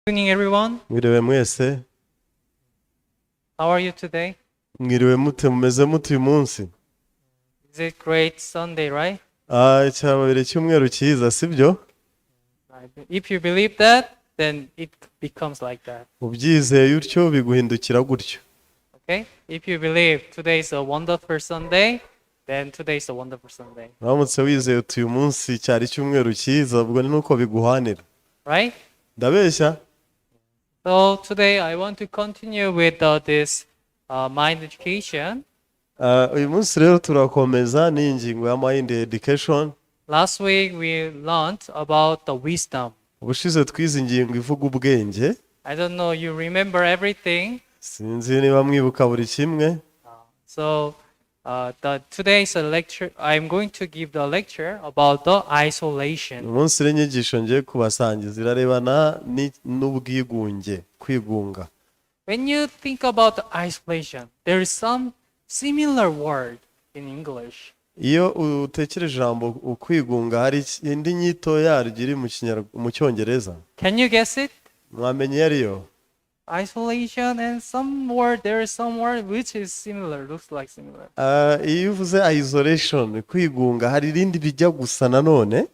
Evening, everyone. Mwiriwe mwese, How are you today? mwiriwe mute mumeze mute uyu munsi? Is it great Sunday, right? Cyababiri cyumweru cyiza sibyo? Right. If you believe that, then it becomes like that. Ubyizeye utyo biguhindukira gutyo. Okay? If you believe today is a wonderful Sunday, then today is a wonderful Sunday. Uramutse wizeye uti uyu munsi cyari cyumweru cyiza, ubwo ni nuko biguhanira. Right? Ndabeshya? So today I want to continue with this mind education. Uyu munsi rero turakomeza n'ingingo ya mind education. Last week we learned about the wisdom. Ubushize twize ingingo ivuga ubwenge. I don't know, you remember everything? Sinzi niba mwibuka buri kimwe. So today's a lecture. I'm going to give the lecture about the isolation. Umunsi w'inyigisho ngiye kubasangiza irarebana n'ubwigunge, kwigunga. When you think about the isolation, there is some similar word in English. Iyo utekereje ijambo ukwigunga hari indi nyito yaryo iri mu Cyongereza. Can you guess it? Mwamenye iyo ariyo? Isolation and there is some word which is similar, looks like similar. Iyo uvuze isolation, kwigunga hari irindi bijya gusa nanone.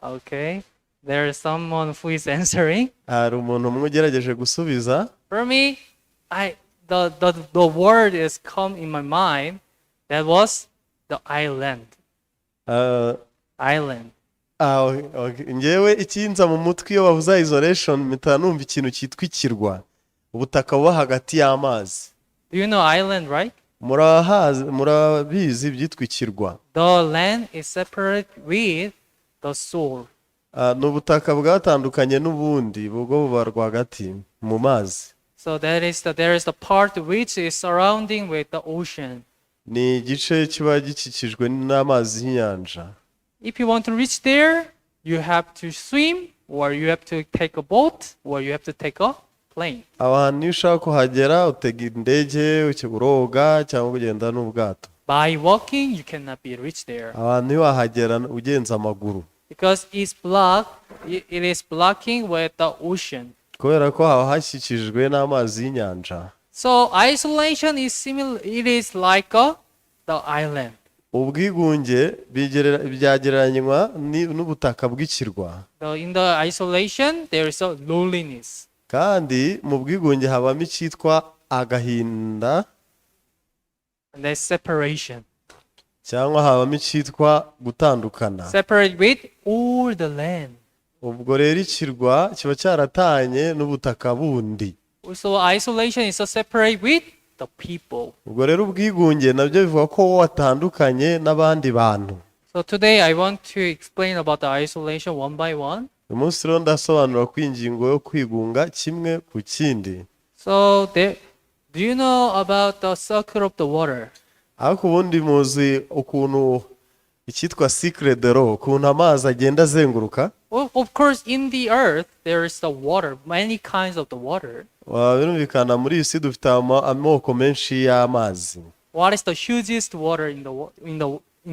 Okay, there is someone who is answering. Hari umuntu umwe ugerageje gusubiza. For me, the word is come in my mind. That was the island. Island. Ngewe ikinza mu mutwe iyo bavuze isolation mpita numva ikintu cyitwa ikirwa, ubutaka buba hagati y'amazi. Do you know island, right? Murabizi byitwa ikirwa. The land is separate with the soul. Ni ubutaka bwatandukanye n'ubundi bwo buba rwagati mu mazi. So there is the part which is surrounding with the ocean. Ni igice kiba gikikijwe n'amazi y'inyanja. If you want to reach there, you have to swim, or you have to take a boat, or you have to take a plane. Abantu iyo ushaka kuhagera utega indege, uroga cyangwa ugenda n'ubwato. By walking, you cannot be reached there. Abantu iyo wahagera ugenza amaguru. Because it is blocking with the ocean. Kubera ko haba hashyikijwe n'amazi y'inyanja. So isolation is similar. It is like the island. Ubwigunge byagereranywa n'ubutaka bw'ikirwa. In the isolation, there is a loneliness. Kandi mu bwigunge habamo icyitwa agahinda. And there's separation. Cyangwa habamo icyitwa gutandukana. Separate with all the land. Ubwo rero ikirwa kiba cyaratanye n'ubutaka bundi. So isolation is separate with the people. Ubwo rero ubwigunge nabyo bivuga ko watandukanye n'abandi bantu. So today I want to explain about the isolation one by one. Uyu munsi rero ndasobanura ku ingingo yo kwigunga kimwe ku kindi. So do you know about the circle of the water? Ariko ubundi muzi ukuntu icyitwa cycle de l'eau, ukuntu amazi agenda azenguruka. Well, of course, in the earth there is the water, many kinds of the water. Birumvikana muri iyi si dufite amoko menshi y'amazi. What is the hugest water in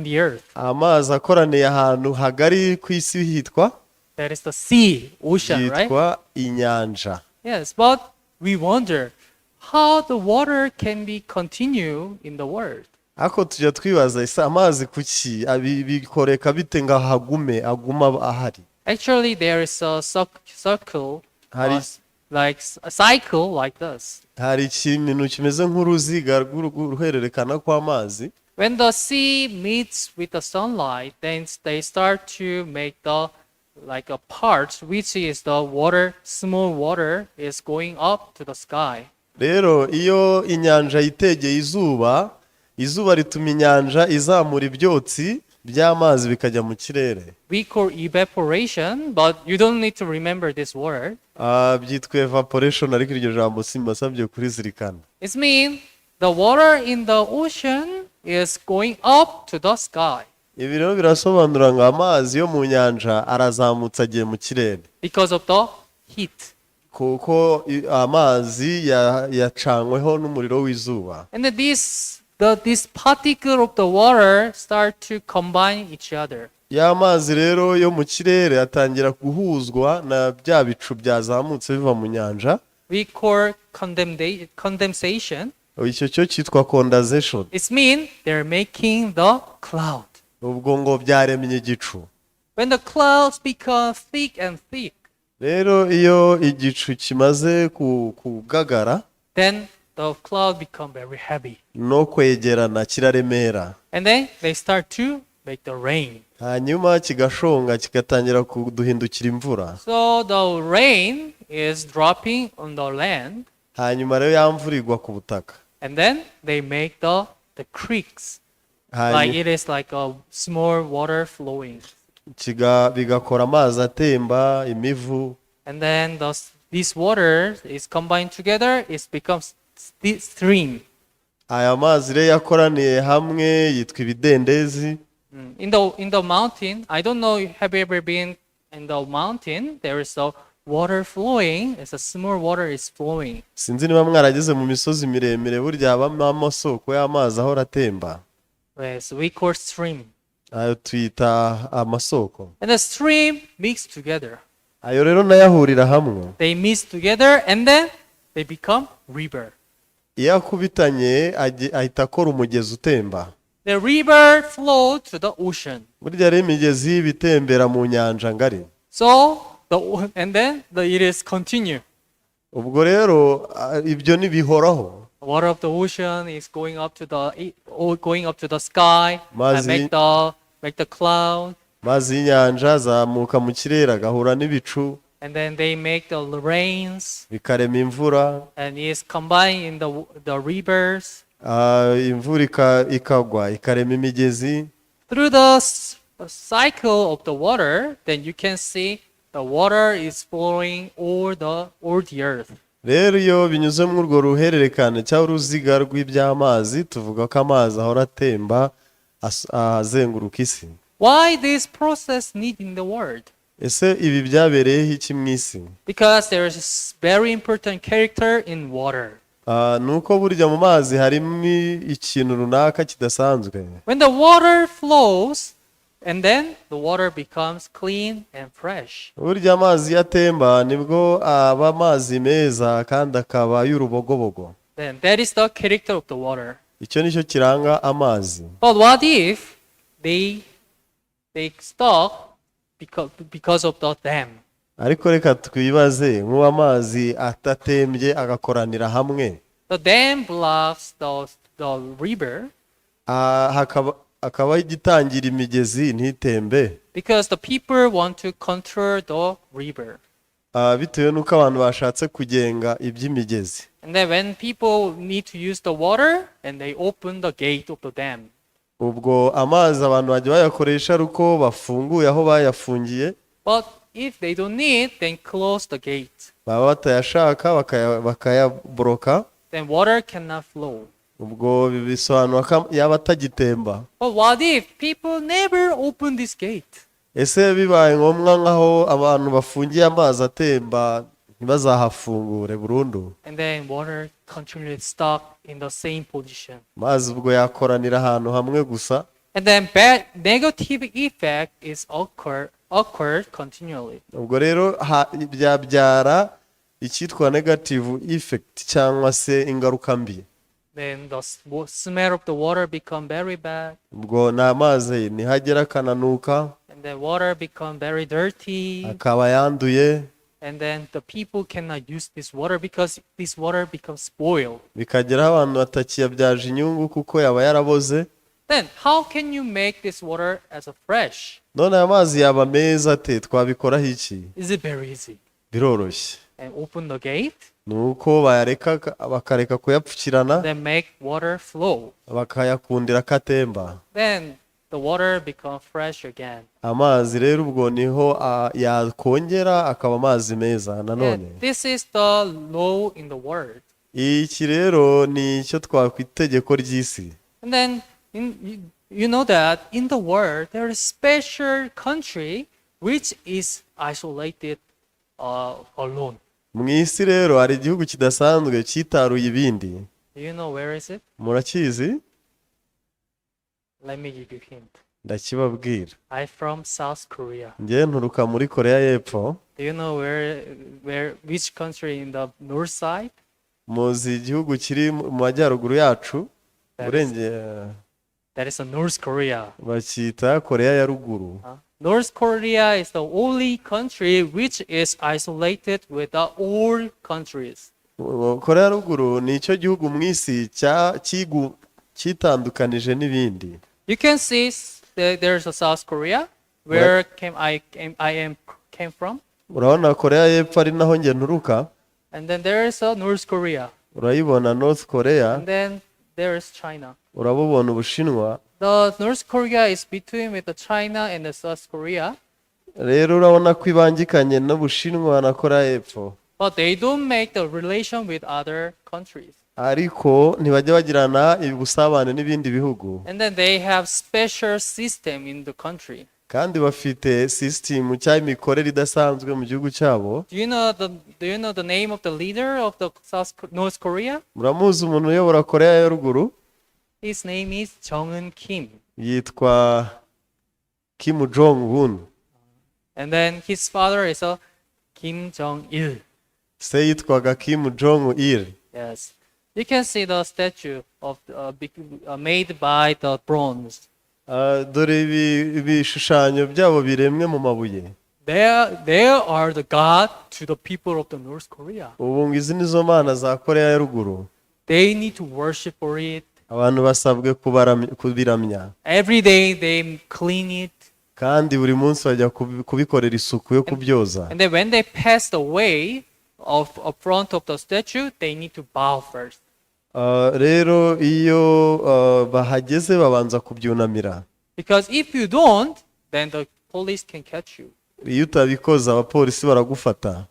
the earth? Amazi akoraniye ahantu hagari ku isi hitwa? That is the sea, ocean, right? Hitwa inyanja. Yes, but we wonder how the water can be continue in the world. Ako tujya twibaza isa amazi kuki bikoreka bite ngo aguma ahari. Actually, there is a circle, like a cycle like this. Hari ikintu kimeze nk'uruziga rw'uruhererekana kw'amazi. When the sea meets with the sunlight, then they start to make like a part which is the water, small water is going up to the sky. Rero iyo inyanja yitegeye izuba rituma inyanja izamura ibyotsi by'amazi bikajya mu kirere. We call evaporation, but you don't need to remember this word. Byitwa evaporation ariko iryo jambo simbasabye kurizirikana. It means the water in the ocean is going up to the sky. Ibi rero birasobanura ngo amazi yo mu nyanja arazamutse agiye mu kirere. Because of the heat. Kuko amazi yacanyweho n'umuriro w'izuba. And this particle of the water start to combine each other. ya mazi rero yo mu kirere atangira guhuzwa na bya bicu byazamutse biva mu nyanja. We call condensation. Icyo cyo cyitwa condensation. It means they're making the cloud. Ubwo ngo byaremye igicu. When the clouds become thick and thick, rero iyo igicu kimaze kugagara, then the cloud become very heavy. No kwegerana kiraremera. And then they start to make the rain. Hanyuma kigashonga kigatangira kuduhindukira imvura. So the rain is dropping on the land. Hanyuma rero ya mvura igwa ku butaka. And then they make the creeks. Like it is like a small water flowing. Bigakora amazi atemba, imivu. And then this water is combined together, it becomes this stream. Aya mazi rero yakoraniye hamwe yitwa ibidendezi. In the mountain, I don't know, have you ever been in the mountain? There is a water flowing. It's a small water is flowing. Sinzi niba mwarageze mu misozi miremire burya habamo amasoko y'amazi ahora atemba. Yes, we call stream. Ayo twita amasoko. And the stream mix together. Ayo rero nayahurira hamwe. They mix together and then they become river. Iyo akubitanye ahita akora umugezi utemba. The river flow to the ocean. Burya rero imigezi bitembera mu nyanja ngari. So and then it is continue. Ubwo rero ibyo nibihoraho. The water of the ocean is going up to the sky and make the cloud. Mazi y'inyanja zamuka mu kirere agahura n'ibicu. And then they make the rains. Bikarema imvura. And it is combined in the rivers. Imvura ikagwa ikarema imigezi. Through the cycle of the water, then you can see the water is flowing all the earth. Rero iyo binyuze mu urwo ruhererekane cyangwa uruziga rw'iby'amazi tuvuga ko amazi ahora atemba azenguruka isi. Why this process need in the world? Ese ibi byabereyeho iki mu isi? Because there is a very important character in water. Nuko burya mu mazi harimo ikintu runaka kidasanzwe. When the water flows, and then the water becomes clean and fresh. Burya amazi yatemba nibwo aba amazi meza kandi akaba y'urubogobogo. Then that is the character of the water. Icyo nicyo kiranga amazi. But what if they stop because of the dam? Ariko reka twibaze nk'uwo amazi atatembye agakoranira hamwe. The dam blocks the river. Akaba igitangira imigezi ntitembe. Because the people want to control the river. Bitewe nuko abantu bashatse kugenga iby'imigezi. And then when people need to use the water, and they open the gate of the dam. Ubwo amazi abantu bajya bayakoresha uko bafunguye aho bayafungiye. But if they don't need, then close the gate. Baba batayashaka bakayabroka. Then water cannot flow. Ubwo bisobanura ko yaba atagitemba. But what if people never open this gate? Ese bibaye ngombwa nkaho abantu bafungiye amazi atemba ntibazahafungure burundu. And then water continually stuck in the same position. Mazi ubwo yakoranira ahantu hamwe gusa. And then bad negative effect is occurred continually. Ubwo rero byabyara icyitwa negative effect cyangwa se ingaruka mbi. Then the smell of the water become very bad. Ubwo n'amazi nihagera akananuka. And then water become very dirty. Akaba yanduye. And then the people cannot use this water because this water becomes spoiled. Bikageraho abantu batakiyabyaje inyungu kuko yaba yaraboze. Then how can you make this water as a fresh? None aya mazi yaba meza ate twabikoraho iki? Is it very easy? Biroroshye. And open the gate. Nuko bakareka kuyapfukirana. Then make water flow. Bakayakundira katemba. Then the water become fresh again. Amazi rero ubwo niho yakongera akaba amazi meza nanone. This is the law in the world. Iki rero ni icyo twakwitegeko ry'isi. And then you know that in the world there is special country which is isolated alone. Mu isi rero hari igihugu kidasanzwe cyitaruye ibindi. Do you know where is it? Murakizi? Let me give you a hint. ndakibabwira. I'm from South Korea. Njye nturuka muri Korea y'Epfo. Do you know which country in the north side? Muzi igihugu kiri mu majyaruguru yacu, That is North Korea. bacyita Korea ya ruguru. North Korea is the only country which is isolated with the all countries. Korea ya ruguru ni icyo gihugu mu isi cyitandukanije n'ibindi. You can see there's a South Korea where I came from. Urabona Korea y'Epfo ari naho njye nturuka. And then there is a North Korea. Urayibona North Korea. And then there is China. Urabubona Ubushinwa. The North Korea is between with the China and the South Korea. Rero urabona ko ibangikanye n'Ubushinwa na Korea y'Epfo. But they don't make the relation with other countries. Ariko ntibajya bagirana ubusabane n'ibindi bihugu. And then they have special system in the country. Kandi bafite system cy'imikorere idasanzwe mu gihugu cyabo. Do you know the name of the leader of the North Korea? Muramuzi umuntu uyobora Korea ya ruguru? His name is Jong-un Kim. Yitwa Kim Jong-un. And then his father is a Kim Jong-il. Se yitwaga Kim Jong-il. Yes. You can see the statue of made by the bronze. Dore ibishushanyo byabo biremwe mu mabuye. They are the God to the people of the North Korea. Ubu izi nizo mana za Korea ya ruguru. They need to worship for it. Abantu basabwe kubiramya. Every day they clean it. Kandi buri munsi bajya kubikorera isuku yo kubyoza. And then when they pass away of front of the statue, they need to bow first. Rero iyo bahageze babanza kubyunamira. Because if you don't, then the police can catch you. Iyo utabikoza abapolisi baragufata.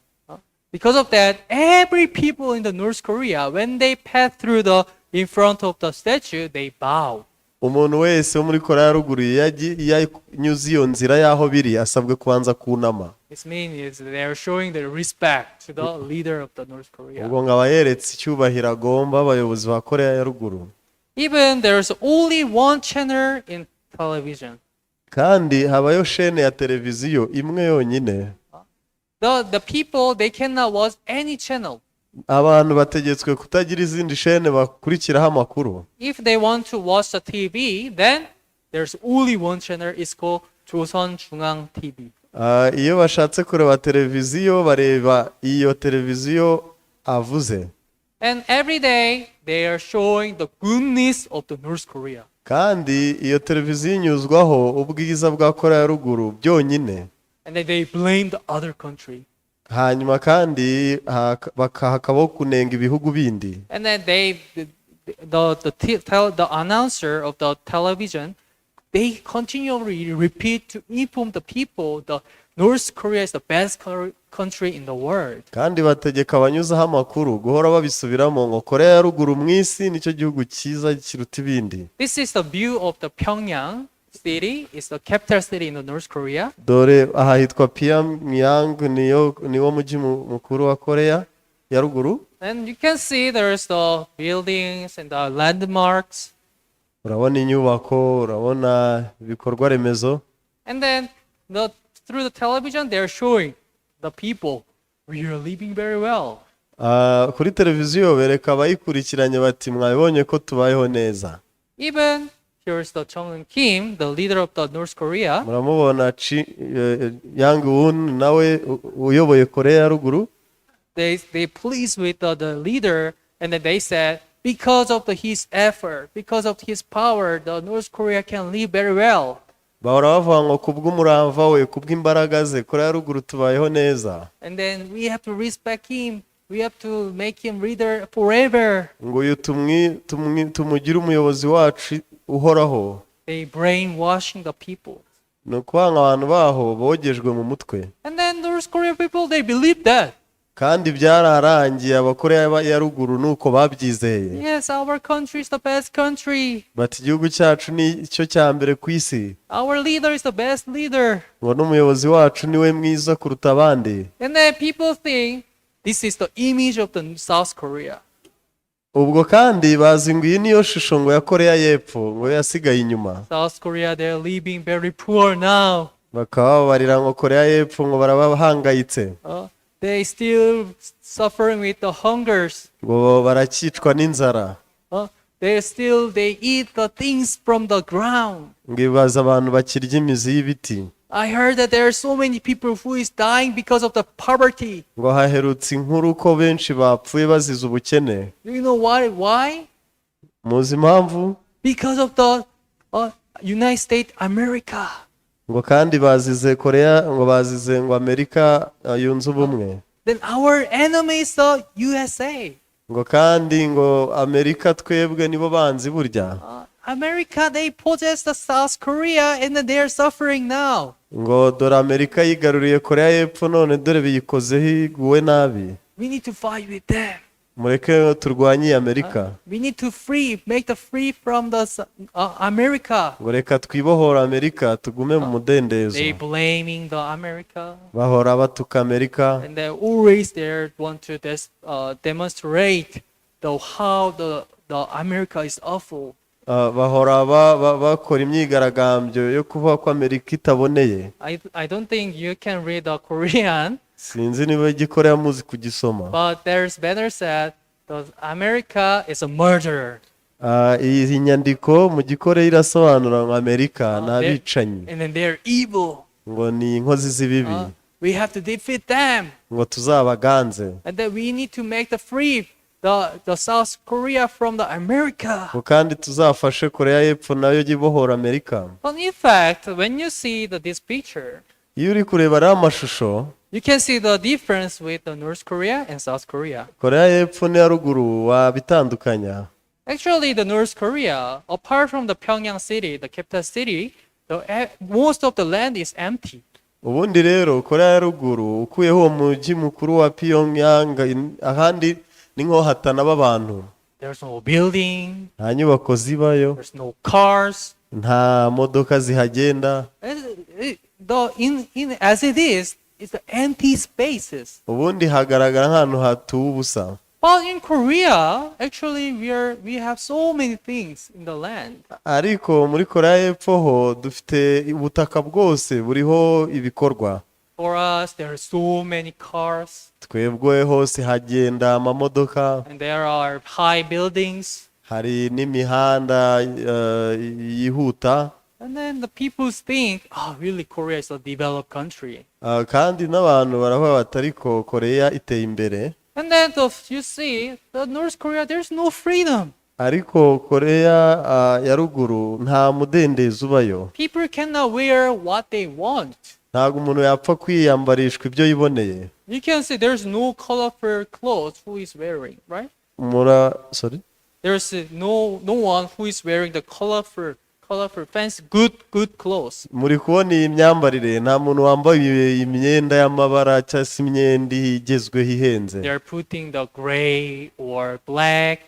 Because of that, every people in the North Korea, when they pass through in front of the statue, they bow. Umuntu wese wo muri Korea ya ruguru yanyuze iyo nzira yaho biri asabwe kubanza kunama. This means they are showing their respect to the leader of the North Korea. Ubwo ngaba yeretse icyubahiro agomba abayobozi ba Korea ya ruguru. Even there's only one channel in television. Kandi habayo shene ya televiziyo imwe yonyine. The people, they cannot watch any channel. Abantu bategetswe kutagira izindi shene bakurikiraho amakuru. If they want to watch the TV, then there's only one channel. It's called 조선 중앙 TV. Iyo bashatse kureba televiziyo bareba iyo televiziyo avuze. And every day they are showing the goodness of the North Korea. Kandi iyo televiziyo inyuzwaho ubwiza bwa Korea ya ruguru byonyine. And then they blame the other country. Hanyuma kandi hakabaho kunenga ibihugu bindi. And then the announcer of the television, they continually repeat to inform the people that North Korea is the best country in the world. Kandi bategeka abanyuzaho amakuru guhora babisubiramo ngo Korea ya ruguru mu isi nicyo gihugu cyiza kiruta ibindi. This is the view of the Pyongyang city. It's the capital city in the North Korea. Dore aha hitwa Pyongyang niwo mujyi mukuru wa Korea ya ruguru. And you can see there's the buildings and the landmarks. Urabona inyubako, urabona ibikorwa remezo. And then through the television they're showing the people, we are living very well. Kuri televiziyo bereka abayikurikiranye bati mwabonye ko tubayeho neza. Even here's the Jong-un Kim, the leader of the North Korea. Muramubona Yang-un nawe uyoboye Korea ya ruguru. They pleased with the leader, and then they said, because of his effort, because of his power, the North Korea can live very well. Bahora bavuga ngo kubw'umurava we kubw'imbaraga ze Korea ya ruguru tubayeho neza. And then we have to respect him. We have to make him leader forever. Ngo uyu tumugire umuyobozi wacu uhoraho. They brainwashing the people. No kwanga abantu baho bogejwe mu mutwe. And then North Korean people, they believe that. Kandi byararangiye abakoreya ya ruguru nuko babyizeye. Yes, our country is the best country. Bati igihugu cyacu ni cyo cya mbere ku isi. Our leader is the best leader. Ngo n'umuyobozi wacu niwe mwiza kuruta abandi. And then people think this is the image of the South Korea. ubwo kandi bazi ngo iyi niyo shusho ngo ya Korea y'Epfo ngo yasigaye inyuma, South Korea, they're living very poor now. bakaba babarira ngo Korea y'Epfo ngo barabahangayitse, They still suffering with the hungers. ngo barakicwa n'inzara, They eat the things from the ground. ngo ibaza abantu bakirya imizi y'ibiti. I heard that there are so many people who is dying because of the poverty. Ngo haherutse inkuru ko benshi bapfuye bazize ubukene. Do you know why? Why? Muzi impamvu? Because of the United States America. Ngo kandi bazize Korea, ngo bazize ngo Amerika yunze ubumwe. Then our enemy is the USA. Ngo kandi ngo Amerika twebwe nibo banzi burya. America, they possess the South Korea and they are suffering now. Ngo dore Amerika yigaruriye Korea y'Epfo none dore biyikozeho iguwe nabi. We need to fight with them. Mureke turwanye Amerika. We need to make the free from the America. Ngo reka twibohora Amerika tugume mu mudendezo. They blaming the America. Bahora batuka Amerika. And they always there want to demonstrate how the America is awful. Bahora bakora imyigaragambyo yo kuvuga ko Amerika itaboneye. I don't think you can read the Korean. Sinzi niba igikoreya muzi kugisoma. But there's better said that America is a murderer. Iyi nyandiko mu gikoreya irasobanura ngo Amerika n'abicanyi. And then they're evil. Ngo ni inkozi z'ibibi. We have to defeat them. Ngo tuzabaganze. And then we need to make the South Korea from the America. Ngo kandi tuzafashe Korea y'Epfo nayo yibohora Amerika. But in fact, when you see this picture, iyo uri kureba ariya mashusho, you can see the difference with the North Korea and South Korea. Korea y'Epfo n'iya ruguru wabitandukanya. Actually, the North Korea, apart from the Pyongyang city, the capital city, most of the land is empty. Ubundi rero Korea ya ruguru ukuyeho uwo mujyi mukuru wa Pyongyang, ahandi ni nko hatanaba abantu. There's no building. Nta nyubako zibayo. There's no cars. Nta modoka zihagenda. As it is, it's the empty spaces. Ubundi hagaragara nk'ahantu hatuwe ubusa. But in Korea, actually, we have so many things in the land. Ariko muri Korea y'Epfo ho dufite ubutaka bwose buriho ibikorwa. For us, there are so many cars. Twebwe hose hagenda amamodoka. And there are high buildings. Hari n'imihanda yihuta. And then the people think, really, Korea is a developed country. Kandi n'abantu baravuga bati ariko Korea iteye imbere. And then you see, the North Korea, there's no freedom. Ariko Korea ya ruguru nta mudendezo ubayo. People cannot wear what they want. Ntabwo umuntu yapfa kwiyambarishwa ibyo yiboneye. You can see there's no colorful clothes who is wearing, right? Sorry? There's no one who is wearing the colorful fancy good clothes. Muri kubona iyi myambarire nta muntu wambaye imyenda y'amabara cyangwa se imyenda igezweho ihenze. They are putting the gray or black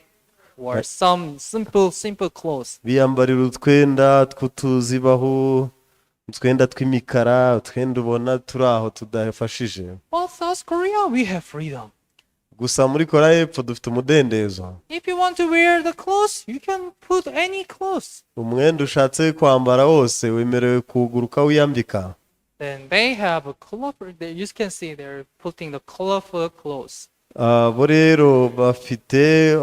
or some simple clothes. Biyambarira utwenda tw'utuzibaho, utwenda tw'imikara, utwenda ubona turi aho tudafashije. Well, South Korea, we have freedom. Gusa muri Korea y'Epfo dufite umudendezo. If you want to wear the clothes, you can put any clothes. Umwenda ushatse kwambara wose wemerewe kuguruka wiyambika. Then they have a colorful. You can see they're putting the colorful clothes. Bo rero bafite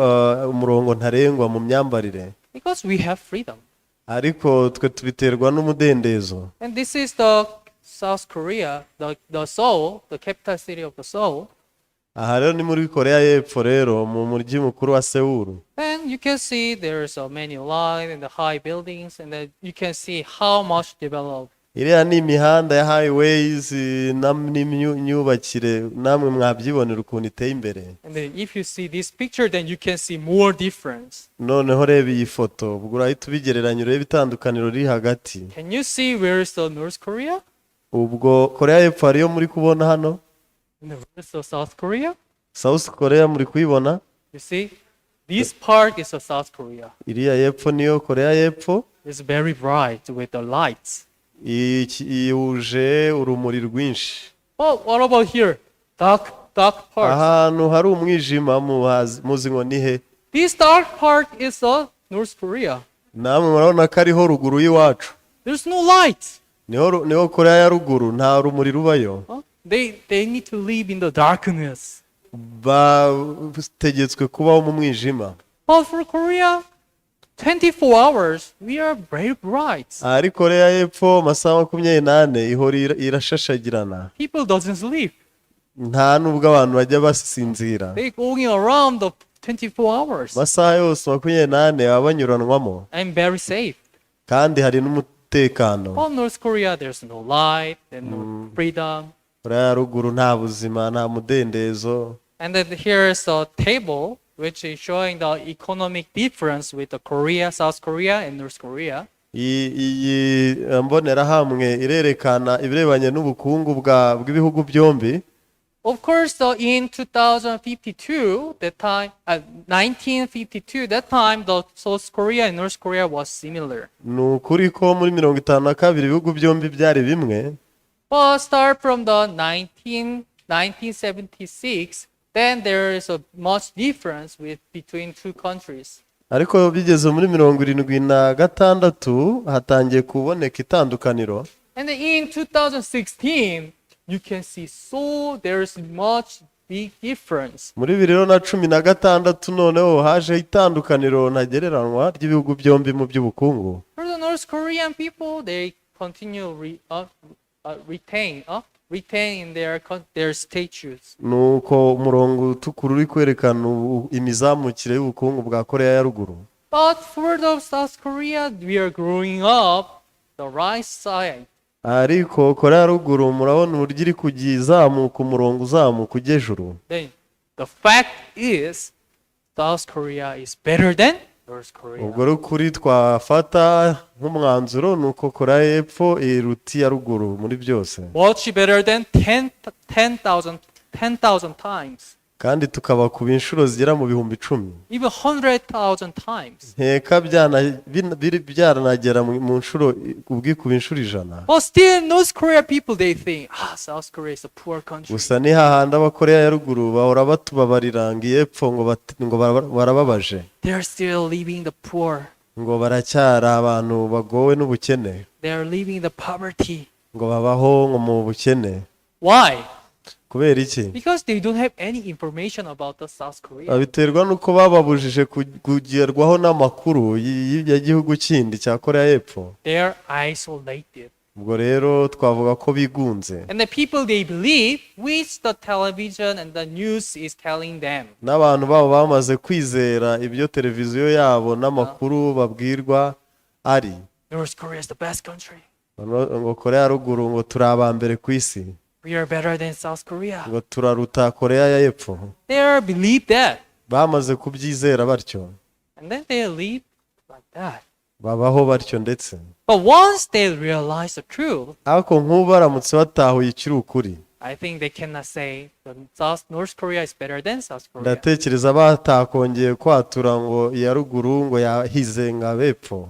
umurongo ntarengwa mu myambarire. Because we have freedom. Ariko twe tubiterwa n'umudendezo. And this is the South Korea, the Seoul, the capital city of the Seoul. Aha rero ni muri Korea y'Epfo rero mu mujyi mukuru wa Seoul. And you can see there's many lines and the high buildings, and then you can see how much developed. Iriya ni imihanda ya highways n'imyubakire namwe mwabyibonera ukuntu iteye imbere. And then if you see this picture, then you can see more difference. Noneho reba iyi foto ubwo urahita ubigereranya urebe itandukaniro riri hagati. Can you see where is the North Korea? Ubwo Korea y'Epfo ariyo muri kubona hano. And where is the South Korea? South Korea muri kuyibona. You see, this part is the South Korea. Iriya y'Epfo niyo Korea y'Epfo. It's very bright with the lights. Yuje urumuri rwinshi. Oh, what about here? Dark part. Ahantu hari umwijima muzi ngo ni he? This dark part is North Korea. namwe murabona ko ariho ruguru y'iwacu. There's no light. Niho Korea ya ruguru nta rumuri rubayo. Huh? They need to live in the darkness. Bategetswe kubaho mu mwijima. But for Korea, 24 hours, we are very bright. Ari Korea y'Epfo amasaha 24 ihora irashashagirana. People doesn't sleep. Nta nubwo abantu bajya basinzira. They going around the 24 hours. Amasaha yose 24 baba banyuranwamo. I'm very safe. Kandi hari n'umutekano. But North Korea, there's no light and no freedom. Korea ya ruguru nta buzima nta mudendezo. And then here is a table which is showing the economic difference with the Korea, South Korea, and North Korea. Iyi mbonerahamwe irerekana ibirebanye n'ubukungu bw'ibihugu byombi. Of course, in 2052, that time, 1952, that time, the South Korea and North Korea was similar. Ni ukuri ko muri 52 ibihugu byombi byari bimwe. But start from the 1976, then there is a much difference between two countries. Ariko bigeze muri 76 hatangiye kuboneka itandukaniro. And in 2016, you can see there is much big difference. Muri 2016 noneho haje itandukaniro ntagereranywa ry'ibihugu byombi mu by'ubukungu. For the North Korean people, they continue retain their statues. Nuko umurongo utukura uri kwerekana imizamukire y'ubukungu bwa Korea ya ruguru. But for the South Korea, we are growing up the right side. Ariko Korea ya ruguru murabona uburyo iri kugiye izamuka umurongo uzamuka ujya ejuru. Then the fact is, South Korea is better than North Korea. Ubwo rero kuri twafata nk'umwanzuro nuko Korea y'Epfo iruti ya ruguru muri byose. Much better than 10,000 times. Kandi tukaba ku inshuro zigera mu bihumbi 10. Even 100,000 times. Nkeka byaranagera mu nshuro ubwikuba inshuro 100. But still, North Korea people, they think, South Korea is a poor country. Gusa ni hahandi abakoreya ya ruguru bahora batubabarira ngo y'Epfo ngo barababaje. They are still living the poor. Ngo baracyara abantu bagowe n'ubukene. They are living the poverty. Ngo babaho ngo mu bukene. Why? Kubera iki? Because they don't have any information about the South Korea. Biterwa nuko bababujije kugerwaho n'amakuru y'igihugu kindi cya Korea y'Epfo. They are isolated. Ubwo rero twavuga ko bigunze. And the people they believe which the television and the news is telling them. N'abantu babo bamaze kwizera ibyo televiziyo yabo n'amakuru babwirwa ari North Korea is the best country. ngo Korea ya ruguru ngo turi abambere ku isi. We are better than South Korea. Ngo turaruta Korea y'Epfo. They believe that. Bamaze kubyizera batyo. And then they live like that. Babaho batyo ndetse. But once they realize the truth, ariko nk'ubu baramutse batahuye ikiri ukuri, I think they cannot say North Korea is better than South Korea. ndatekereza batakongeye kwatura ngo iya ruguru ngo yahize nka b'Epfo.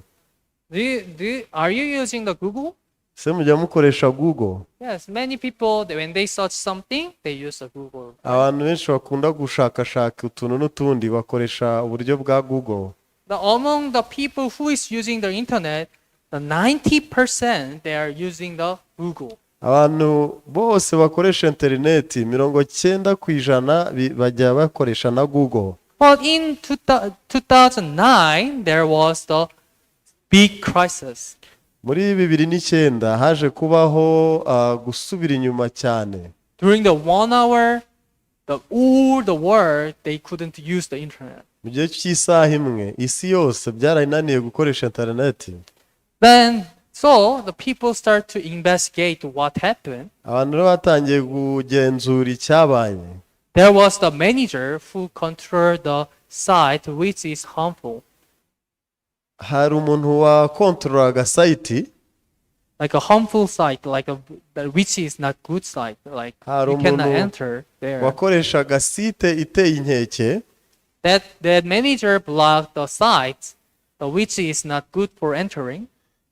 Are you using the Google? Se mujya mukoresha Google? Yes, many people, when they search something, they use the Google. Abantu benshi bakunda gushakashaka utuntu n'utundi bakoresha uburyo bwa Google. Among the people who is using the internet, the 90% they are using the Google. Abantu bose bakoresha internet 90% bajya bakoresha na Google. But in 2009, there was the big crisis. Muri 2009 haje kubaho gusubira inyuma cyane. During the 1 hour, all the world, they couldn't use the internet. Mu gihe cy'isaha imwe isi yose byarananiye gukoresha internet. Then, so the people start to investigate what happened. Abantu batangiye kugenzura icyabaye. There was the manager who controlled the site which is harmful. Hari umuntu wa controlaga site, like a harmful site, which is not good site, like you cannot enter there. Wakoreshaga site iteye inkeke. That manager blocked the site, which is not good for entering.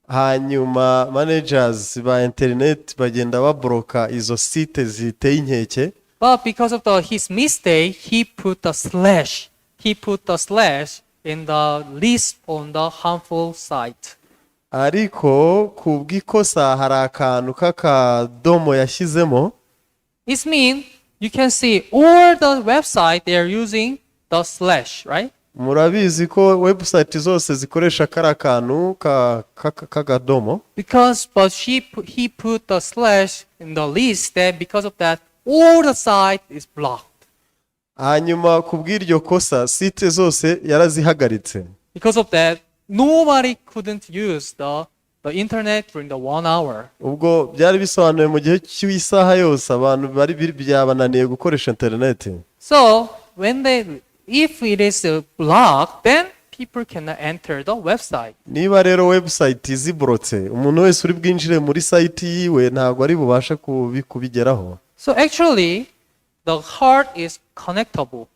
Hanyuma managers ba internet bagenda babloka izo site ziteye inkeke. But because of his mistake, he put a slash he put the slash in the list on the harmful site. ariko ku bw'ikosa hari akantu k'akadomo yashyizemo. It means you can see all the website they are using the slash, right? Murabizi ko website zose zikoresha kariya kantu k'akadomo. But he put the slash in the list, then because of that, all the site is blocked. Hanyuma ku bw'iryo kosa site zose yarazihagaritse. Because of that, nobody couldn't use the internet during the 1 hour. Ubwo byari bisobanuye mu gihe cy'isaha yose abantu bari byabananiye gukoresha interineti. So if it is blocked, then people cannot enter the website. Niba rero website ziborotse, umuntu wese uri bwinjire muri site yiwe ntabwo ari bubashe kubigeraho. So actually, the heart is connectable.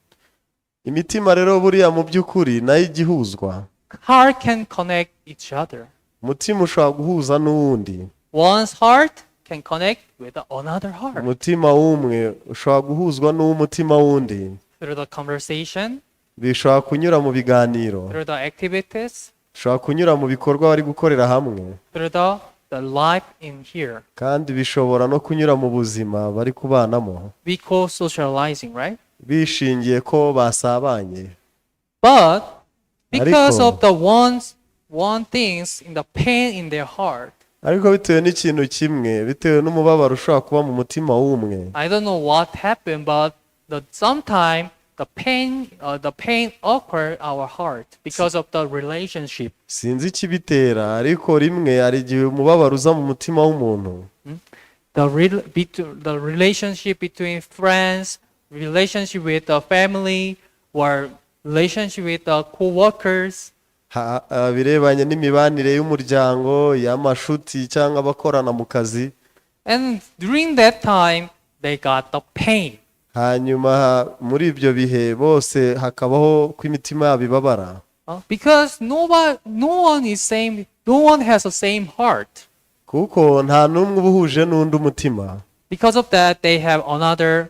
Imitima rero buriya mu by'ukuri nayo igihuzwa. Heart can connect each other. Umutima ushobora guhuza n'uwundi. One's heart can connect with another heart. Umutima w'umwe ushobora guhuzwa n'umutima wundi. Through the conversation, bishobora kunyura mu biganiro, through the activities, bishobora kunyura mu bikorwa bari gukorera hamwe, through the life in here. kandi bishobora no kunyura mu buzima bari kubanamo. We call socializing, right? Bishingiye ko basabanye. But because Ariko- of the one things in the pain in their heart, ariko bitewe n'ikintu kimwe, bitewe n'umubabaro ushobora kuba mu mutima w'umwe. I don't know what happened, but sometimes the pain occur our heart because of the relationship. Sinzi ikibitera, ariko rimwe hari igihe umubabaro uza mu mutima w'umuntu. The relationship between friends, relationship with the family, or relationship with the co-workers. Birebanye n'imibanire y'umuryango, y'amashuti cyangwa abakorana mu kazi. And during that time, they got the pain. Hanyuma muri ibyo bihe bose hakabaho ko imitima yabo ibabara. Because no one has the same heart. Kuko nta n'umwe uba uhuje n'undi umutima. Because of that, they have another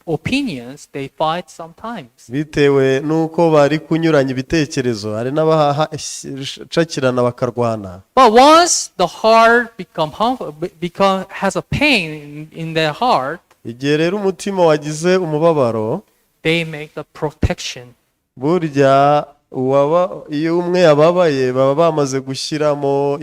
opinions. They fight sometimes. Bitewe n'uko bari kunyuranya ibitekerezo, hari n'abahacakirana bakarwana. But once the heart has a pain in their heart, Igihe rero umutima wagize umubabaro, they make the protection. burya iyo umwe yababaye baba bamaze gushyiramo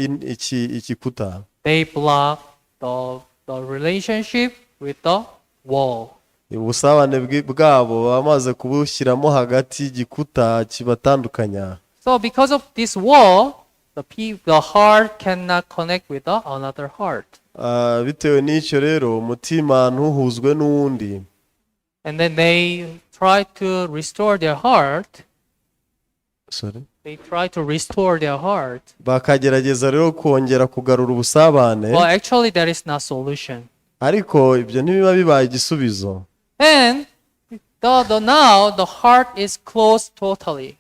ikikuta. They block the relationship with the wall. Ubusabane bwabo baba bamaze kubushyiramo hagati y'igikuta kibatandukanya. So because of this wall, the heart cannot connect with another heart. Bitewe n'icyo rero umutima ntuhuzwe n'uwundi. And then they try to restore their heart. Sorry. They try to restore their heart. Bakagerageza rero kongera kugarura ubusabane. Well, actually, that is not solution. Ariko ibyo ntibiba bibaye igisubizo. And now the heart is closed totally.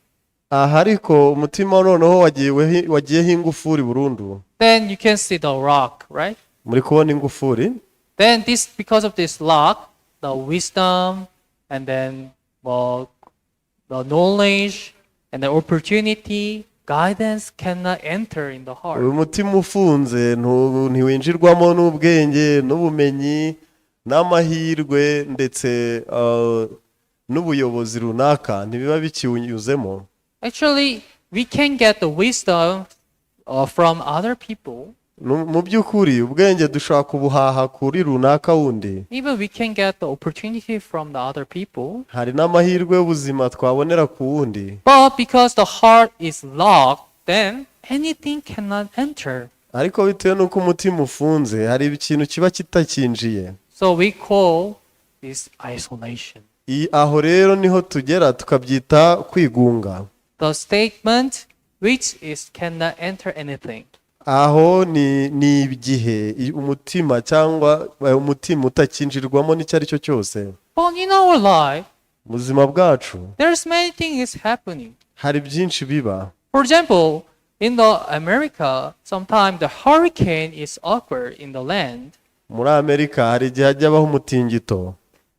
Ariko umutima noneho wagiyeho ingufuri burundu. Then you can see the rock, right? Muri kubona ingufuri. Then because of this lock, the wisdom and then the knowledge and the opportunity, guidance cannot enter in the heart. Uyu mutima ufunze ntiwinjirwamo n'ubwenge n'ubumenyi n'amahirwe ndetse n'ubuyobozi runaka ntibiba bikiwunyuzemo. Actually, we can get the wisdom from other people. Mu by'ukuri ubwenge dushobora kubuhaha kuri runaka wundi. Even we can get the opportunity from the other people. Hari n'amahirwe y'ubuzima twabonera ku wundi. But because the heart is locked, then anything cannot enter. Ariko bitewe n'uko umutima ufunze hari ikintu kiba kitakinjiye. So we call this isolation. Aho rero niho tugera tukabyita kwigunga. The statement which cannot enter anything. Aho ni igihe umutima cyangwa umutima utakinjirwamo n'icyo ari cyo cyose. But in our life, mu buzima bwacu there's many things happening. hari byinshi biba. For example, in the America, sometimes the hurricane is occur in the land. Muri Amerika hari igihe hajya habaho umutingito.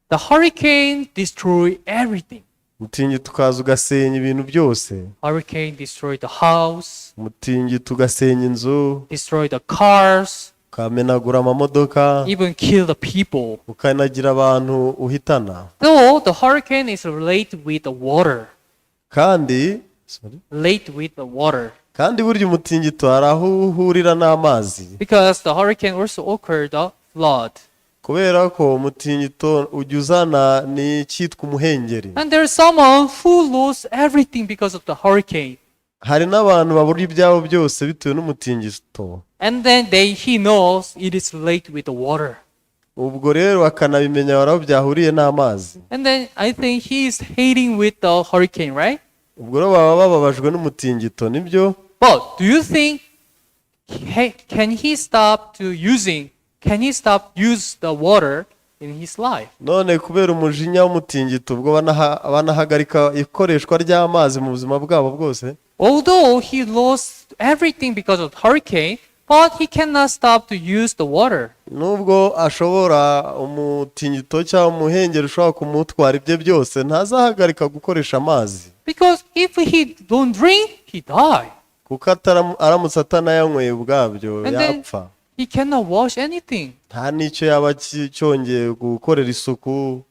The hurricane destroy everything. umutingito ukaza ugasenya ibintu byose. Hurricane destroyed the house, Umutingito ugasenya inzu, destroyed the cars, ukamenagura amamodoka, even kill the people. ukanagira abantu uhitana. Though the hurricane is related with the water, Kandi related with the water, kandi burya umutingito hari aho uhurira n'amazi, because the hurricane also occurred the flood. kubera ko umutingito ujya uzana n'icyitwa umuhengeri. And there's someone who lost everything because of the hurricane. Hari n'abantu babura ibyabo byose bitewe n'umutingito, And then he knows it is related with the water. ubwo rero akanabimenya aho byahuriye n'amazi. And then I think he is hating with the hurricane, right? Ubwo rero baba bababajwe n'umutingito, nibyo. But do you think can he stop use the water in his life? None kubera umujinya w'umutingito ubwo banahagarika ikoreshwa ry'amazi mu buzima bwabo bwose. Although he lost everything because of hurricane, but he cannot stop to use the water. Nubwo ashobora umutingito cyangwa umuhengeri ushobora kumutwara ibye byose, ntazahagarika gukoresha amazi. Because if he don't drink, he die. Kuko aramutse atanayanyweye ubwabyo And then yapfa. he cannot wash anything. Nta n'icyo yaba cyongeye gukorera isuku.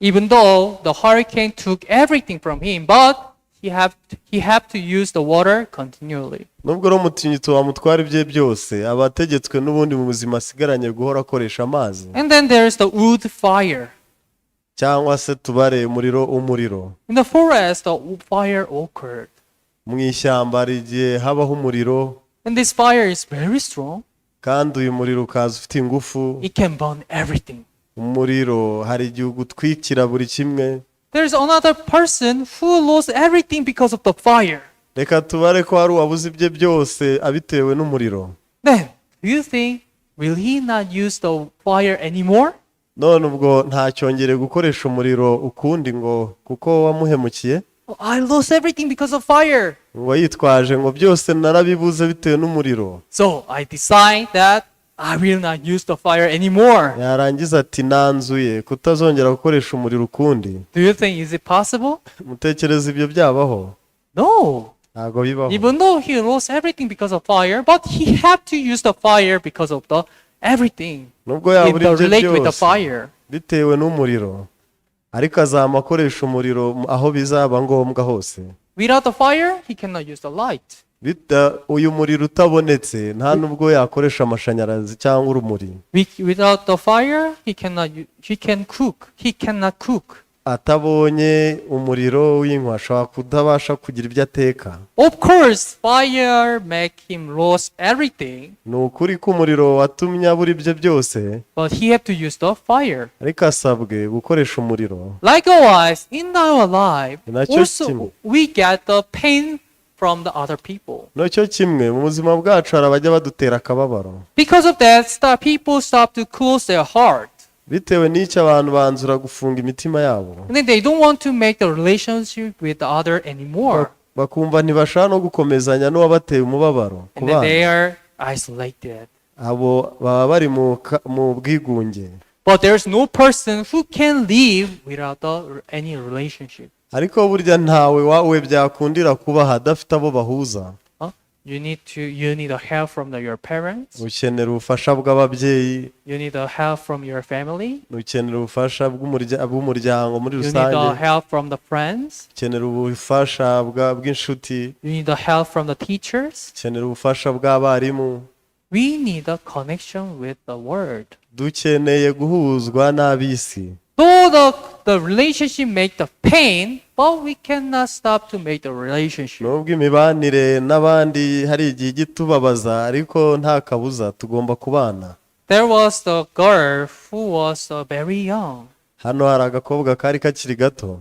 Even though the hurricane took everything from him, but he have to use the water continually. Nubwo rero umutingito wamutwara ibye byose, aba ategetswe n'ubundi mu buzima asigaranye guhora akoresha amazi. And then there's the wood fire. Cyangwa se tubare umuriro. In the forest, the fire occurred. Mu ishyamba hari igihe habaho umuriro, And this fire is very strong. kandi uyu muriro ukaza ufite ingufu. It can burn everything. Umuriro hari igihe ugutwikira buri kimwe. There's another person who lost everything because of the fire. Reka tubare ko hari uwabuze ibye byose abitewe n'umuriro. Then, do you think, will he not use the fire anymore? None ubwo ntacyongere gukoresha umuriro ukundi ngo kuko wamuhemukiye. Oh, I lost everything because of fire. Ngo yitwaje ngo byose narabibuze bitewe n'umuriro. So I decide that I will not use the fire anymore. Yarangiza ati nanzuye kutazongera gukoresha umuriro ukundi. Do you think is it possible? Mutekereza ibyo byabaho? No. Ntago bibaho. Even though he lost everything because of fire, but he had to use the fire because of the everything. Nubwo yabura ibye relate with the byose fire. bitewe n'umuriro, ariko azama akoresha umuriro aho bizaba ngombwa hose. Without the fire, he cannot use the light. Uyu muriro utabonetse nta nubwo yakoresha amashanyarazi cyangwa urumuri. Without the fire, he cannot cook. Atabonye umuriro w'inkwi ashobora kutabasha kugira ibyo ateka. Of course, fire make him lose everything. Ni ukuri ko umuriro watumye abura ibye byose, But he had to use the fire. ariko asabwe gukoresha umuriro. Likewise, in our life, Nacyo also kimwe. we get the pain from the other people. Nacyo kimwe mu buzima bwacu hari abajya badutera akababaro. Because of that, people stop to close their heart. Bitewe n'icyo abantu banzura gufunga imitima yabo. And then they don't want to make the relationship with the other anymore. Bakumva ntibashaka no gukomezanya n'uwabateye umubabaro. And then they are isolated. Abo baba bari mu bwigunge. But there's no person who can live without any relationship. Ariko burya ntawe wawe byakundira kuba hadafite abo bahuza. You need a help from your parents. Ukenera ubufasha bw'ababyeyi. You need a help from your family. Ukenera ubufasha bw'umuryango muri You rusange. need a help from the friends. Ukenera ubufasha bw'inshuti. You need a help from the teachers. Ukenera ubufasha bw'abarimu. We need a connection with the word. Dukeneye guhuzwa n'ab'isi. Though the relationship make the pain, but we cannot stop to make the relationship. Nubwo imibanire n'abandi hari igihe gitubabaza, ariko nta kabuza tugomba kubana. There was the girl who was very young. Hano hari agakobwa kari kakiri gato.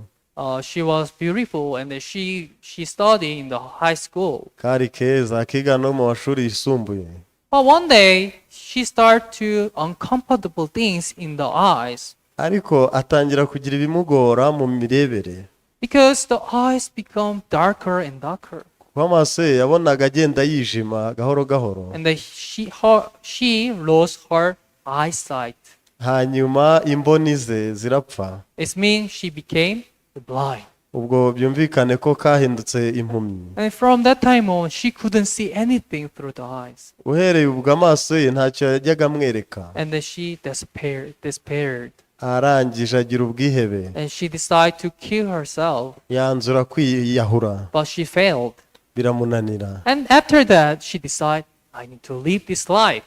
She was beautiful and she studied in the high school. Kari keza kiga no mu mashuri yisumbuye. But one day she started to uncomfortable things in the eyes. Ariko atangira kugira ibimugora mu mirebere. Because the eyes become darker and darker. Kuko amaso ye yabonaga agenda yijima gahoro gahoro. And she lost her eyesight. Hanyuma imboni ze zirapfa. It means she became blind. ubwo byumvikane ko kahindutse impumyi. And from that time on, she couldn't see anything through the eyes. Uhereye ubwo amaso ye ntacyo yajyaga amwereka. And then she despaired. Arangije agira ubwihebe. And she decided to kill herself. Yanzura kwiyahura. But she failed. Biramunanira. And after that, she decided, I need to live this life.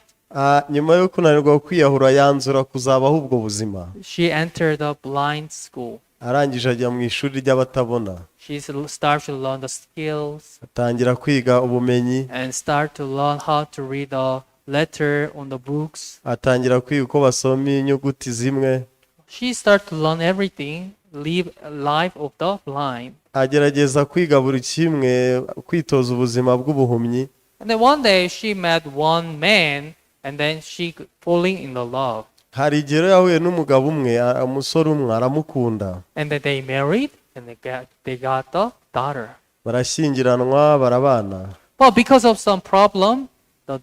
Nyuma yo kunanirwa kwiyahura yanzura kuzabaho ubwo buzima. She entered a blind school. Arangije ajya mu ishuri ry'abatabona. She started to learn the skills. Atangira kwiga ubumenyi. And start to learn how to read a letter on the books. Atangira kwiga uko basoma inyuguti zimwe. She started to learn everything, live a life of the blind. Agerageza kwiga buri kimwe, kwitoza ubuzima bw'ubuhumyi. And then one day she met one man, and then she falling in the love. Hari igihe yahuye n'umugabo umwe, umusore umwe aramukunda. And then they married, and they got the daughter. Barashyingiranwa, barabana. But because of some problem,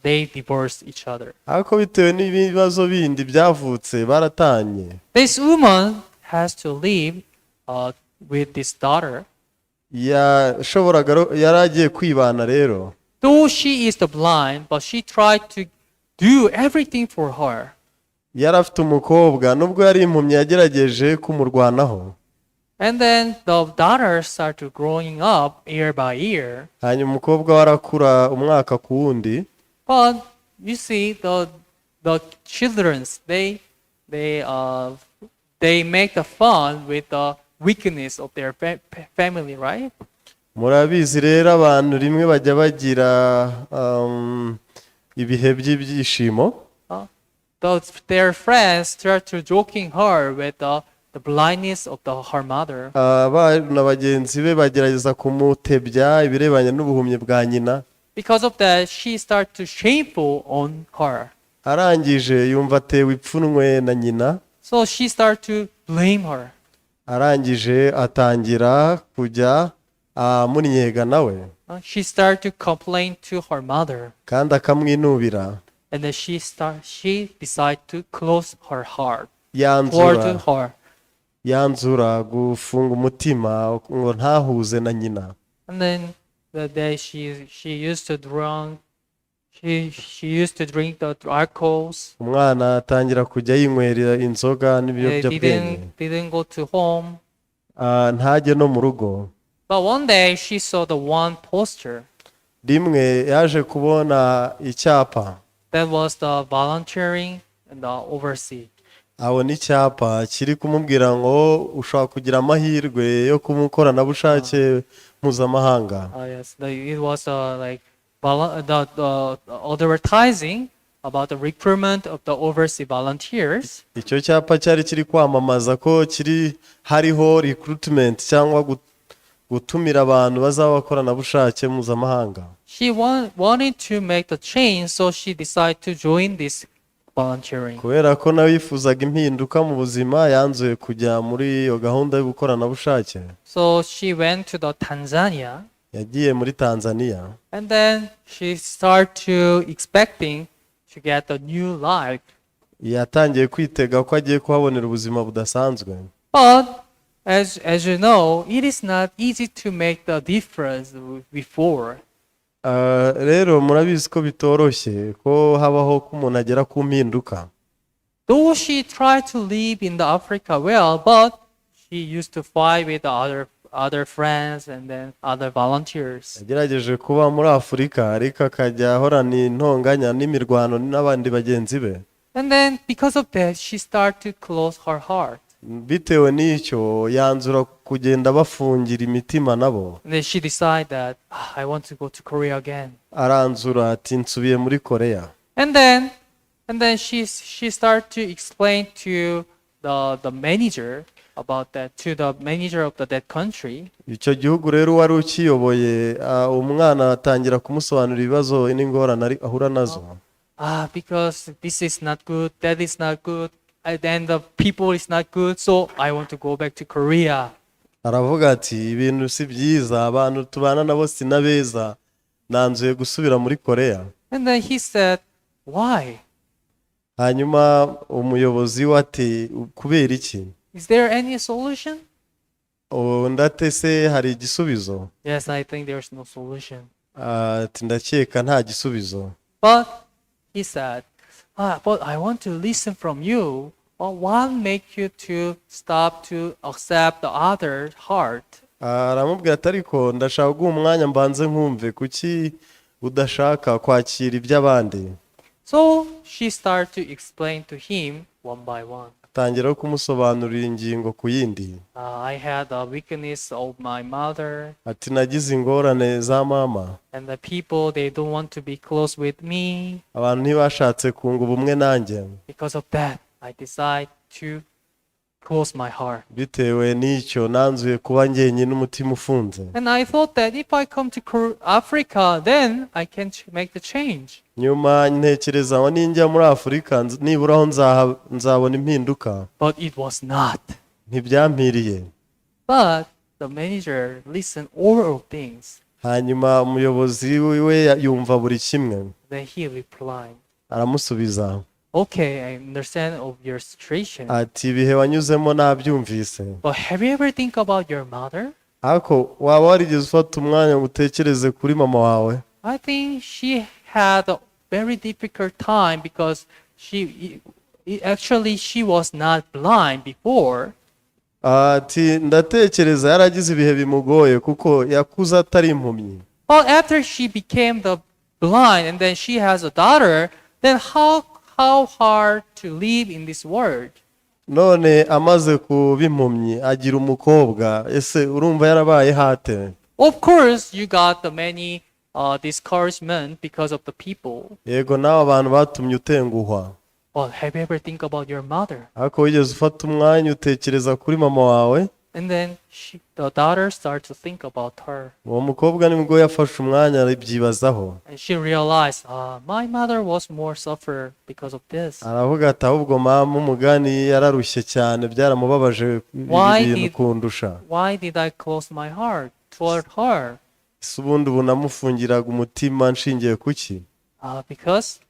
they divorced each other. Ariko bitewe n'ibibazo bindi byavutse baratanye. This woman has to live with this daughter. Yari agiye kwibana rero. Though she is the blind, but she tried to do everything for her. Yari afite umukobwa nubwo yari impumyi yagerageje kumurwanaho. And then the daughter started growing up year by year. Hanyuma umukobwa warakura umwaka ku wundi. But you see, the childrens they make the fun with the weakness of their family, right? Murabizi rero abantu rimwe bajya bagira ibihe by'ibyishimo. Their friends start to joking her with the blindness of her mother. Abana bagenzi be bagerageza kumutebya ibirebanye n'ubuhumyi bwa nyina. Because of that, she started to shameful on her. Arangije yumva atewe ipfunwe na nyina. So she started to blame her. Arangije atangira kujya amunyega nawe. She started to complain to her mother. Kandi akamwinubira. And then she decided to close her heart toward her. Yanzura gufunga umutima ngo ntahuze na nyina. And then the day she used to drink. She used to drink the alcohols. Umwana atangira kujya yinywera inzoga n'ibiyobyabwenge. Didn't go to home. Ntajye no mu rugo. But one day she saw the one poster. Rimwe yaje kubona icyapa. That was the volunteering and the overseas. Abona icyapa kiri kumubwira ngo ushobora kugira amahirwe yo kumukoranabushake mpuzamahanga. Yes, it was like the advertising about the recruitment of the overseas volunteers. Icyo cyapa cyari kiri kwamamaza ko hariho recruitment cyangwa gutumira abantu bazaba bakoranabushake mpuzamahanga. She wanted to make the change, so she decided to join this volunteering. Kubera ko nawe yifuzaga impinduka mu buzima yanzuye kujya muri iyo gahunda y'ubukoranabushake. So she went to the Tanzania. Yagiye muri Tanzania. And then she started to expecting to get a new life. Yatangiye kwitega ko agiye kuhabonera ubuzima budasanzwe. But as you know, it is not easy to make the difference before. Rero murabizi ko bitoroshye ko habaho ko umuntu agera ku mpinduka. Though she tried to live in the Africa well, but she used to fight with other friends and then other volunteers. Yagerageje kuba muri Afurika ariko akajya ahorana intonganya n'imirwano n'abandi bagenzi be. And then because of that, she started to close her heart. Bitewe n'icyo yanzura kugenda bafungira imitima nabo. And then she decided that I want to go to Korea again. Aranzura ati nsubiye muri Korea. And then she started to explain to the manager about that, to the manager of that country. Icyo gihugu rero wari ukiyoboye umwana atangira kumusobanurira ibibazo n'ingorane ahura nazo. Because this is not good, that is not good, and then the people is not good, so I want to go back to Korea. Aravuga ati ibintu si byiza, abantu tubana nabo si nabeza, nanzuye gusubira muri Korea. And then he said, why? Hanyuma umuyobozi we ati kubera iki? Is there any solution? ndatese hari igisubizo? Yes, I think there's no solution. Ati ndakeka nta gisubizo. But he said, but I want to listen from you. Well, what make you to stop to accept the other's heart? Aramubwira ati ariko ndashaka guha umwanya mbanze nkumve kuki udashaka kwakira iby'abandi. So she started to explain to him one by one. Atangira kumusobanurira ingingo ku yindi. I had a weakness of my mother. Ati nagize ingorane za mama. And the people, they don't want to be close with me. Abantu ntibashatse kunga ubumwe nanjye. Because of that, I decide to close my heart. Bitewe n'icyo nanzuye kuba njyenyine umutima ufunze. And I thought that if I come to Africa, then I can make the change. Nyuma ntekereza ngo ninjya muri Afurika nibura aho nzabona impinduka. But it was not. Ntibyampiriye. But the manager listened all of things. Hanyuma umuyobozi we yumva buri kimwe. Then he replied, aramusubiza. Okay, I understand of your situation. Ati ibihe wanyuzemo nabyumvise. But have you ever think about your mother? Ariko waba warigeze ufata umwanya ngo utekereze kuri mama wawe? I think she had a very difficult time because she was not blind before. Ati ndatekereza yaragize ibihe bimugoye kuko yakuze atari impumyi. But after she became the blind and then she has a daughter, then how hard to live in this world? None amaze kuba impumyi agira umukobwa, ese urumva yarabaye hate? Of course, you got the many discouragement because of the people. Yego nawe abantu batumye utenguhwa. But have you ever think about your mother? Ariko wigeze ufata umwanya utekereza kuri mama wawe? And then the daughter started to think about her. Uwo mukobwa nibwo yafashe umwanya aribyibazaho. And she realized, my mother was more suffer because of this. Aravuga ati ahubwo mama umugani yararushye cyane byaramubabaje ibintu kundusha. Why did I close my heart toward her? Ubundi ubu namufungiraga umutima nshingiye kuki? Because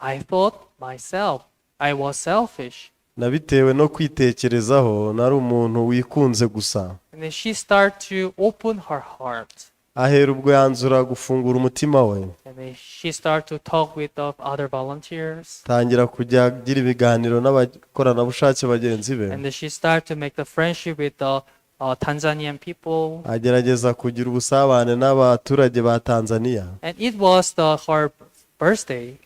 I thought myself, I was selfish. Nabitewe no kwitekerezaho nari umuntu wikunze gusa. And then she started to open her heart. Ahera ubwo yanzura gufungura umutima we. And then she started to talk with the other volunteers. Tangira kujya agira ibiganiro n'abakoranabushake bagenzi be. And then she started to make the friendship with the Tanzanian people. Agerageza kugira ubusabane n'abaturage ba Tanzania. And it was her birthday.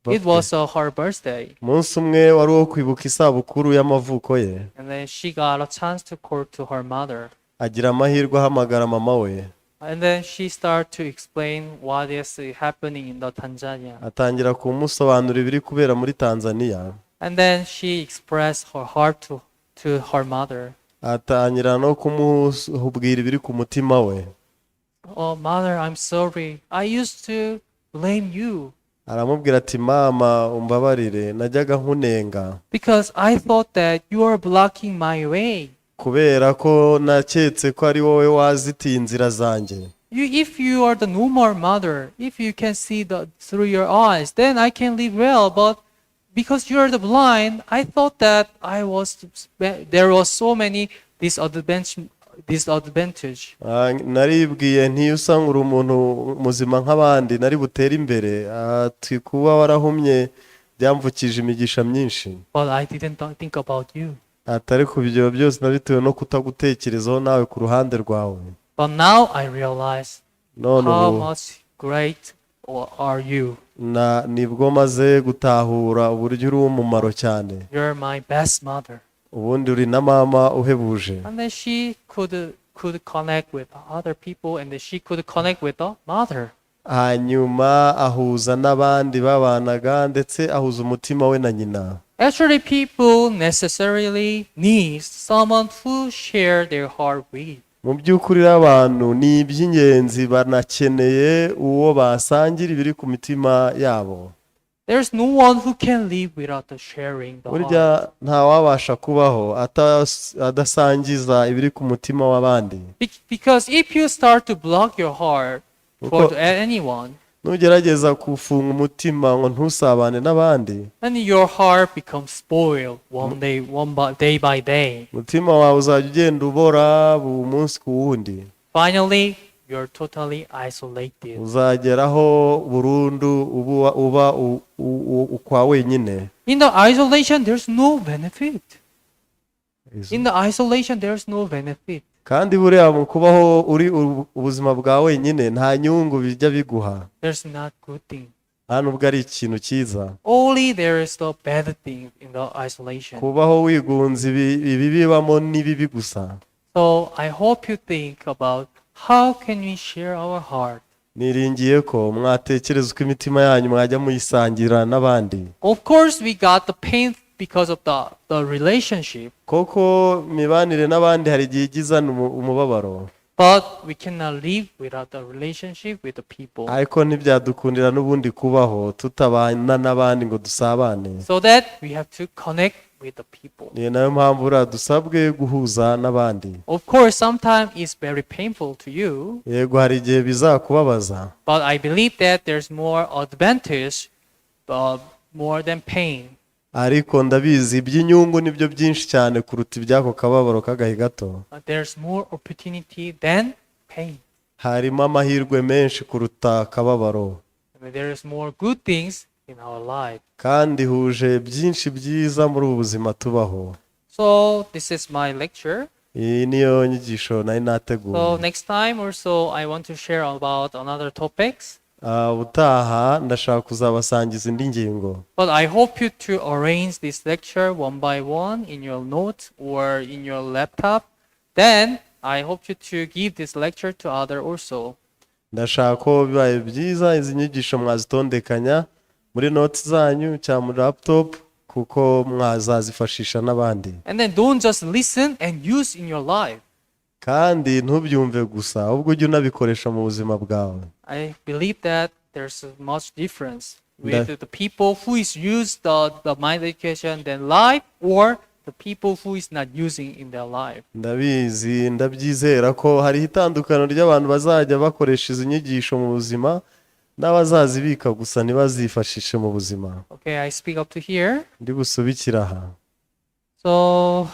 It was her birthday. Umunsi umwe wari uwo kwibuka isabukuru y'amavuko ye. And then she got a chance to call to her mother. Agira amahirwe ahamagara mama we. And then she started to explain what is happening in the Tanzania. Atangira kumusobanurira ibiri kubera muri Tanzania. And then she expressed her heart to her mother. Atangira no kumubwira ibiri ku mutima we. Oh, mother, I'm sorry. I used to blame you. Aramubwira ati mama umbabarire najyaga nkunenga. Because I thought that you are blocking my way. Kubera ko naketse ko ari wowe wazitiye inzira zanjye. If you are the normal mother, if you can see through your eyes, then I can live well. But because you are the blind, I thought that there was so many disadvantage. Naribwiye nti usa nk'uri umuntu muzima nk'abandi nari butere imbere ati kuba warahumye byamvukije imigisha myinshi. But I didn't think about you. Atari ku byo byose nabitewe no kutagutekerezaho nawe ku ruhande rwawe. But now I realize how much great are you. Nibwo maze gutahura uburyo uri umumaro cyane. You're my best mother. Ubundi uri na mama uhebuje. And then she could connect with other people, and then she could connect with the mother. Hanyuma ahuza n'abandi babanaga ndetse ahuza umutima we na nyina. Actually, people necessarily need someone who share their heart with. Mu by'ukuri abantu ni iby'ingenzi banakeneye uwo basangira ibiri ku mitima yabo. There's no one who can live without sharing the heart. Burya nta wabasha kubaho adasangiza ibiri ku mutima w'abandi. Because if you start to block your heart for anyone, nugerageza kufunga umutima ngo ntusabane n'abandi, and your heart becomes spoiled day by day. umutima wawe uzajya ugenda ubora buri munsi ku wundi, Finally, you're totally isolated. uzageraho burundu uba ukwa wenyine. In the isolation, there's no benefit. In the isolation, there's no benefit. kandi buriya mu kubaho uri ubuzima bwa wenyine nta nyungu bijya biguha, There's not good thing. nta nubwo ari ikintu cyiza. Only there is the bad thing in the isolation. Kubaho wigunze ibi bibamo ni bibi gusa. So I hope you think about how can we share our heart. Niringiye ko mwatekereza uko imitima yanyu mwajya muyisangira n'abandi. Of course, we got the pain because of the relationship, Koko mibanire n'abandi hari igihe igizana umubabaro, but we cannot live without the relationship with the people. ariko ntibyadukundira n'ubundi kubaho tutabana n'abandi ngo dusabane. So that we have to connect with the people. Ni nayo mpamvu uriya dusabwe guhuza n'abandi. Of course, sometimes it's very painful to you, Yego hari igihe bizakubabaza, but I believe that there's more advantage more than pain. ariko ndabizi iby'inyungu nibyo byinshi cyane kuruta iby'ako kababaro k'agahe gato. There's more opportunity than pain. Harimo amahirwe menshi kuruta akababaro, There is more good things in our life. kandi huje byinshi byiza muri ubu buzima tubaho. So this is my lecture. Iyi niyo nyigisho nari So nateguye. next time or so, I want to share about another topics. Utaha ndashaka kuzabasangiza indi ngingo, But I hope you to arrange this lecture one by one in your notes or in your laptop. Then I hope you to give this lecture to other also. ndashaka ko bibaye byiza izi nyigisho mwazitondekanya muri notes zanyu cyangwa muri laptop, kuko mwazazifashisha n'abandi. And then don't just listen and use in your life. Kandi ntubyumve gusa, ahubwo ujye unabikoresha mu buzima bwawe. I believe that there's much difference with the people who is use the mind education than life, or the people who is not using in their life. Ndabizi, ndabyizera ko hari itandukano ry'abantu bazajya bakoresha izi nyigisho mu buzima n'abazazibika gusa ntibazifashishe mu buzima. Okay, I speak up to here. Ndi busubikira aha. So